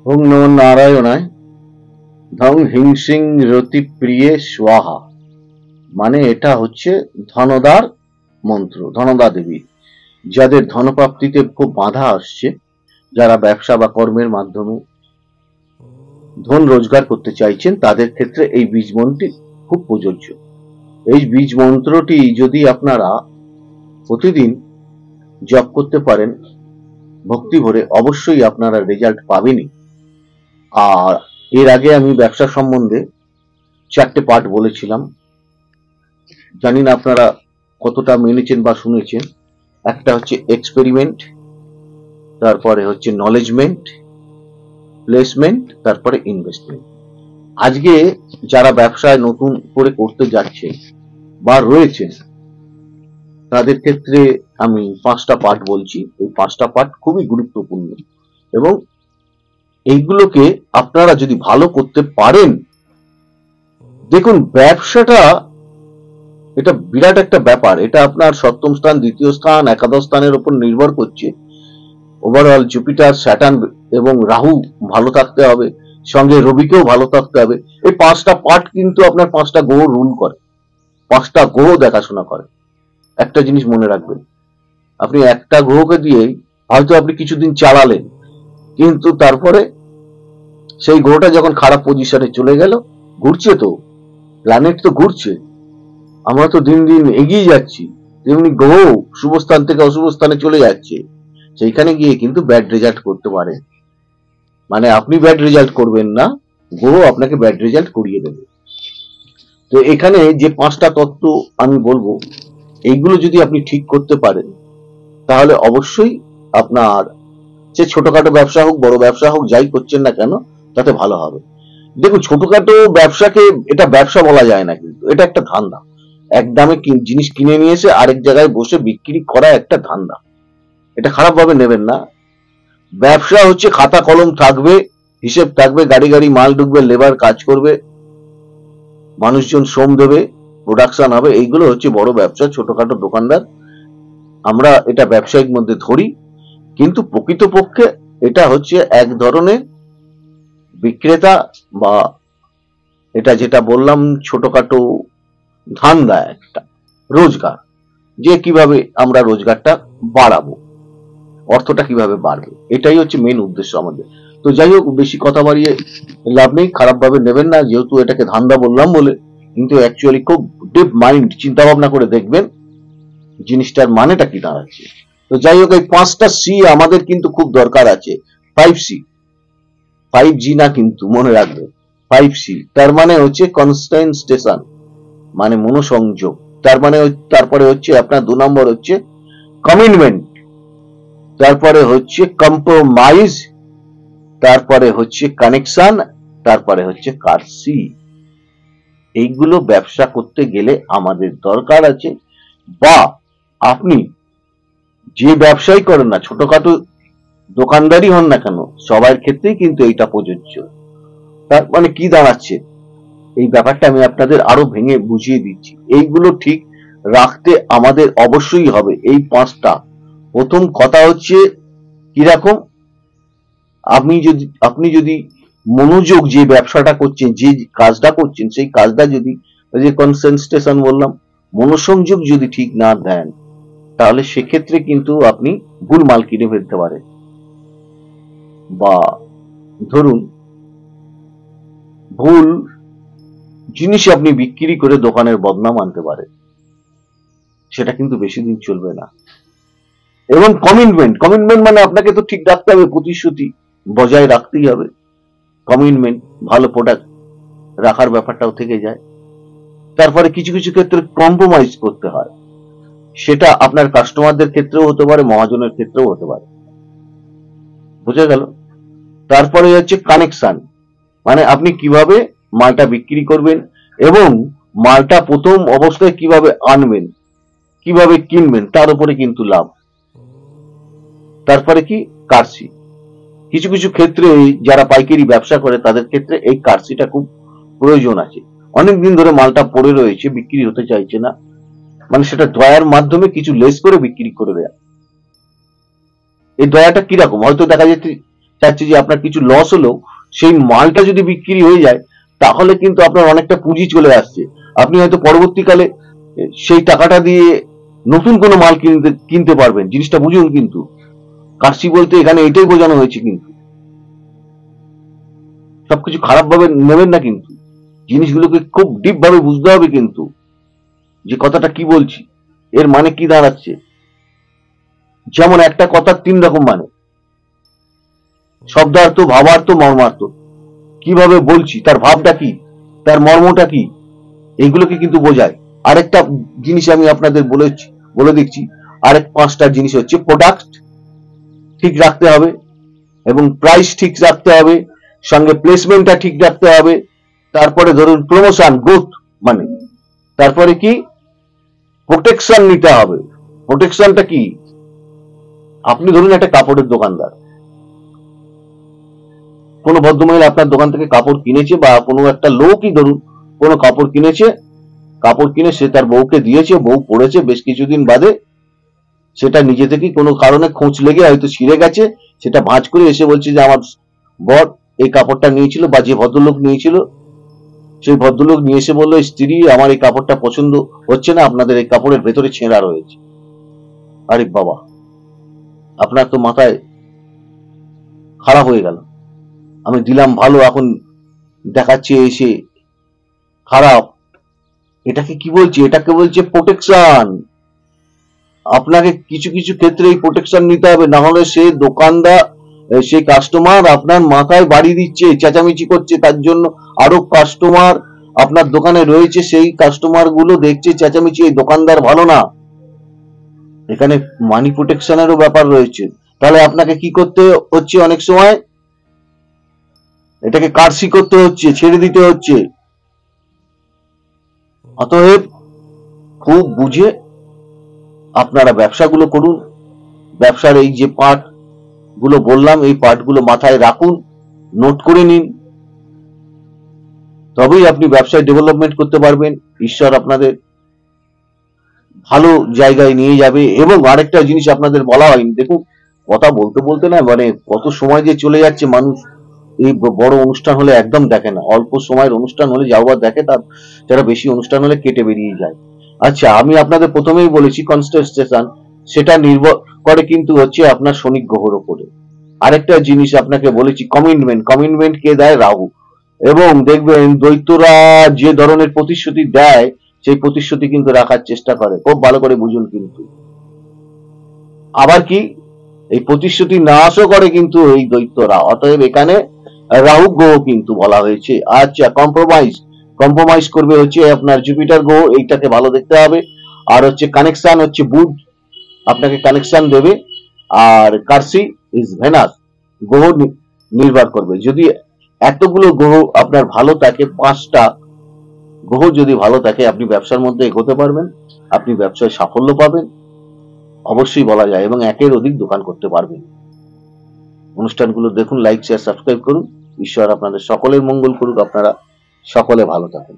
ওং নমঃ নারায়ণায়। ধং হিংসিং রতি প্রিয়ে স্বাহা, মানে এটা হচ্ছে ধনদার মন্ত্র, ধনদা দেবী। যাদের ধনপ্রাপ্তিতে খুব বাধা আসছে, যারা ব্যবসা বা কর্মের মাধ্যমে ধন রোজগার করতে চাইছেন, তাদের ক্ষেত্রে এই বীজ মন্ত্রটি খুব প্রযোজ্য। এই বীজ মন্ত্রটি যদি আপনারা প্রতিদিন জপ করতে পারেন ভক্তি ভরে, অবশ্যই আপনারা রেজাল্ট পাবেনই। আর এর আগে আমি ব্যবসা সম্বন্ধে 4টে পার্ট বলেছিলাম, জানি না আপনারা কতটা মেনেছেন বা শুনেছেন। একটা হচ্ছে এক্সপেরিমেন্ট, তারপরে হচ্ছে নলেজমেন্ট, প্লেসমেন্ট, তারপরে ইনভেস্টমেন্ট। আজকে যারা ব্যবসায় নতুন করে করতে যাচ্ছে বা রয়েছেন, তাদের ক্ষেত্রে আমি 5টা পার্ট বলছি। এই 5টা পার্ট খুবই গুরুত্বপূর্ণ এবং এইগুলোকে আপনারা যদি ভালো করতে পারেন, দেখুন ব্যবসাটা এটা বিরাট একটা ব্যাপার। এটা আপনার সপ্তম স্থান, দ্বিতীয় স্থান, একাদশ স্থানের উপর নির্ভর করছে। ওভারঅল জুপিটার, স্যাটার্ন এবং রাহু ভালো থাকতে হবে, সঙ্গে রবিকেও ভালো থাকতে হবে। এই 5টা পার্ট কিন্তু আপনার 5টা গ্রহ রুল করে, 5টা গ্রহ দেখাশোনা করে। একটা জিনিস মনে রাখবেন, আপনি একটা গ্রহকে দিয়েই হয়তো আপনি কিছুদিন চালালেন, কিন্তু তারপরে সেই গ্রহটা যখন খারাপ পজিশনে চলে গেল, ঘুরছে তো, প্ল্যানেট তো ঘুরছে, আমরা তো দিন দিন এগিয়ে যাচ্ছি, তেমনি গ্রহ শুভ স্থান থেকে অশুভ স্থানে চলে যাচ্ছে, সেইখানে গিয়ে কিন্তু ব্যাড রেজাল্ট করতে পারে। মানে আপনি ব্যাড রেজাল্ট করবেন না, গ্রহ আপনাকে ব্যাড রেজাল্ট করিয়ে দেবে। তো এখানে যে 5টা তত্ত্ব আমি বলবো, এইগুলো যদি আপনি ঠিক করতে পারেন, তাহলে অবশ্যই আপনার সে ছোটখাটো ব্যবসা হোক, বড় ব্যবসা হোক, যাই করছেন না কেন, তাতে ভালো হবে। দেখুন, ছোটখাটো ব্যবসাকে এটা ব্যবসা বলা যায় না, কিন্তু এটা একটা ধান্দা। এক দামে জিনিস কিনে নিয়ে এসে আরেক জায়গায় বসে বিক্রি করা একটা ধান্দা। এটা খারাপ ভাবে নেবেন না। ব্যবসা হচ্ছে খাতা কলম থাকবে, হিসেব থাকবে, গাড়ি গাড়ি মাল ঢুকবে, লেবার কাজ করবে, মানুষজন শ্রম দেবে, প্রোডাকশন হবে। এইগুলো হচ্ছে বড় ব্যবসা। ছোটখাটো দোকানদার আমরা এটা ব্যবসায়িক মধ্যে ধরি, কিন্তু প্রকৃতপক্ষে এটা হচ্ছে এক ধরনের বিক্রেতা, বা এটা যেটা বললাম ছোটখাটো ধান্দা, একটা রোজগার, যে কিভাবে আমরা রোজগারটা বাড়াবো, অর্থটা কিভাবে বাড়বে, এটাই হচ্ছে মেন উদ্দেশ্য আমাদের। তো যাই হোক, বেশি কথা বাড়িয়ে লাভ নেই, খারাপ ভাবে নেবেন না, যেহেতু এটাকে ধান্দা বললাম বলে। কিন্তু অ্যাকচুয়ালি খুব ডিপ মাইন্ড চিন্তা ভাবনা করে দেখবেন জিনিসটার মানেটা কি দাঁড়াচ্ছে। তো যাই হোক, এই 5টা সি আমাদের কিন্তু খুব দরকার আছে। 5C, 5G না, কিন্তু মনে রাখবে 5C, তার মানে হচ্ছে কনসেন্ট্রেশন, মানে মনোসংযোগ। তার মানে তারপরে হচ্ছে আপনার 2 নম্বর হচ্ছে কমিটমেন্ট, তারপরে হচ্ছে কম্প্রোমাইজ, তারপরে হচ্ছে কানেকশন, তারপরে হচ্ছে কার্সি। এইগুলো ব্যবসা করতে গেলে আমাদের দরকার আছে। বা আপনি যে ব্যবসাই করেন না, ছোটখাটো দোকানদারি হন না কেন, সবার ক্ষেত্রেই কিন্তু এইটা প্রযোজ্য। তার মানে কি দাঁড়াচ্ছে, এই ব্যাপারটা আমি আপনাদের আরো ভেঙে বুঝিয়ে দিচ্ছি। এইগুলো ঠিক রাখতে আমাদের অবশ্যই হবে এই 5টা। প্রথম কথা হচ্ছে কিরকম, আপনি যদি মনোযোগ, যে ব্যবসাটা করছেন, যে কাজটা করছেন, সেই কাজটা যদি, যে কনসেন্ট্রেশন বললাম, মনোসংযোগ যদি ঠিক না দেন, তাহলে সেক্ষেত্রে কিন্তু আপনি ভুল মাল কিনে ফেলতে পারেন। বা ধরুন ভুল জিনিস আপনি বিক্রি করে দোকানের বদনাম আনতে পারেন, সেটা কিন্তু বেশি দিন চলবে না। এবং কমিটমেন্ট, কমিটমেন্ট মানে আপনাকে তো ঠিক রাখতে হবে, প্রতিশ্রুতি বজায় রাখতেই হবে। কমিটমেন্ট, ভালো প্রোডাক্ট রাখার ব্যাপারটাও থেকে যায়। তারপরে কিছু কিছু ক্ষেত্রে কম্প্রোমাইজ করতে হয়, সেটা আপনার কাস্টমারদের ক্ষেত্রেও হতে পারে, মহাজনের ক্ষেত্রেও হতে পারে। বুঝে গেল? তারপরে হচ্ছে কানেকশন, মানে আপনি কিভাবে মালটা বিক্রি করবেন এবং মালটা প্রথম অবস্থায় কিভাবে আনবেন, কিভাবে কিনবেন, তার উপরে কিন্তু লাভ। তারপরে কি কার্সি, কিছু কিছু ক্ষেত্রে যারা পাইকারি ব্যবসা করে তাদের ক্ষেত্রে এই কার্সিটা খুব প্রয়োজন আছে। অনেকদিন ধরে মালটা পড়ে রয়েছে, বিক্রি হতে চাইছে না, মানে সেটা দয়ার মাধ্যমে কিছু লেস করে বিক্রি করে দেয়া। এই দয়াটা কিরকম, হয়তো দেখা একটা হচ্ছে যে আপনার কিছু লস হলেও সেই মালটা যদি বিক্রি হয়ে যায় তাহলে কিন্তু আপনার অনেকটা পুঁজি চলে আসছে, আপনি হয়তো পরবর্তীকালে সেই টাকাটা দিয়ে নতুন কোনো মাল কিনতে পারবেন। জিনিসটা বুঝুন, কিন্তু কার্সি বলতে এখানে এটাই বোঝানো হয়েছে। কিন্তু সবকিছু খারাপ ভাবে নেবেন না, কিন্তু জিনিসগুলোকে খুব ডিপ ভাবে বুঝতে হবে, কিন্তু যে কথাটা কি বলছি এর মানে কি দাঁড়াচ্ছে। যেমন একটা কথার 3 রকম মানে, শব্দার্থ, ভাবার্থ, মর্মার্থ। কিভাবে বলছি, তার ভাবটা কি, তার মর্মটা কি, এইগুলোকে কিন্তু বোঝায়। আরেকটা জিনিস আমি আপনাদের বলে দিচ্ছি, আরেক 5টা জিনিস হচ্ছে প্রোডাক্ট ঠিক রাখতে হবে, এবং প্রাইস ঠিক রাখতে হবে, সঙ্গে প্লেসমেন্টটা ঠিক রাখতে হবে, তারপরে ধরুন প্রমোশন, গ্রোথ মানে, তারপরে কি প্রোটেকশন নিতে হবে। প্রোটেকশনটা কি, আপনি ধরুন একটা কাপড়ের দোকানদার, কোনো ভদ্রমহিলা আপনার দোকান থেকে কাপড় কিনেছে, বা কোনো একটা লোকই ধরুন কোনো কাপড় কিনেছে, কাপড় কিনে সে তার বউকে দিয়েছে, বউ পড়েছে, বেশ কিছুদিন বাদে সেটা নিজে থেকেই কোনো কারণে খোঁচ লেগে হয়তো ছিঁড়ে গেছে, সেটা ভাঁজ করে এসে বলছে যে আমার বর এই কাপড়টা নিয়েছিল, বা যে ভদ্রলোক নিয়েছিল সেই ভদ্রলোক নিয়ে এসে বললো, স্ত্রী আমার এই কাপড়টা পছন্দ হচ্ছে না, আপনাদের এই কাপড়ের ভেতরে ছেঁড়া রয়েছে। আরে বাবা, আপনার তো মাথায় খারাপ হয়ে গেল। আমি দিলাম ভালো, এখন দেখাচ্ছে এসে খারাপ। এটাকে কি বলছে, এটাকে বলছে প্রোটেকশন। আপনাকে কিছু কিছু ক্ষেত্রে এই প্রোটেকশন নিতে হবে, না হলে সে দোকানদার, সেই কাস্টমার আপনার মাথায় বাড়ি দিচ্ছে, চেঁচামেচি করছে, তার জন্য আরো কাস্টমার আপনার দোকানে রয়েছে, সেই কাস্টমার গুলো দেখছে চেঁচামেচি, এই দোকানদার ভালো না। এখানে মানি প্রোটেকশনেরও ব্যাপার রয়েছে। তাহলে আপনাকে কি করতে হচ্ছে, অনেক সময় এটাকে কার্সি করতে হচ্ছে, ছেড়ে দিতে হচ্ছে। অতএব খুব বুঝে আপনারা ব্যবসাগুলো করুন। ব্যবসার এই যে পার্ট গুলো বললাম, এই পার্ট গুলো মাথায় রাখুন, নোট করে নিন, তবেই আপনি ব্যবসায় ডেভেলপমেন্ট করতে পারবেন। ঈশ্বর আপনাদের ভালো জায়গায় নিয়ে যাবে। এবং আরেকটা জিনিস আপনাদের বলা হয়নি, দেখুন কথা বলতে বলতে না, মানে কত সময় যে চলে যাচ্ছে, মানুষ এই বড় অনুষ্ঠান হলে একদম দেখে না, অল্প সময়ের অনুষ্ঠান হলে যাওয়ার দেখে, তার যারা বেশি অনুষ্ঠান হলে কেটে বেরিয়ে যায়। আচ্ছা, আমি আপনাদের প্রথমেই বলেছি কনস্টেলেশন, সেটা নির্ভর করে কিন্তু হচ্ছে আপনার শনি গ্রহের উপরে। আরেকটা জিনিস আপনাকে বলেছি, কমিটমেন্ট। কমিটমেন্ট কে দেয়? রাহু। এবং দেখবেন দৈত্যরা যে ধরনের প্রতিশ্রুতি দেয়, সেই প্রতিশ্রুতি কিন্তু রাখার চেষ্টা করে, খুব ভালো করে বুঝুন। কিন্তু আবার কি, এই প্রতিশ্রুতি নাশও করে কিন্তু এই দৈত্যরা। অতএব এখানে রাহু গ্রহ কিন্তু বলা হয়েছে। আচ্ছা, কম্প্রোমাইজ, কম্প্রোমাইজ করবে হচ্ছে আপনার জুপিটার গ্রহ, এইটাকে ভালো দেখতে হবে। আর হচ্ছে কানেকশন হচ্ছে বুধ, আপনাকে কানেকশন দেবে। আর কার্সি ইজ ভেনাস, গ্রহ নির্ভর করবে। যদি এতগুলো গ্রহ আপনার ভালো থাকে, 5টা গ্রহ যদি ভালো থাকে, আপনি ব্যবসার মধ্যে এগোতে পারবেন, আপনি ব্যবসায় সাফল্য পাবেন অবশ্যই বলা যায়, এবং একের অধিক দোকান করতে পারবেন। অনুষ্ঠানগুলো দেখুন, লাইক, শেয়ার, সাবস্ক্রাইব করুন। ঈশ্বর আপনাদের সকলের মঙ্গল করুক, আপনারা সকলে ভালো থাকুন।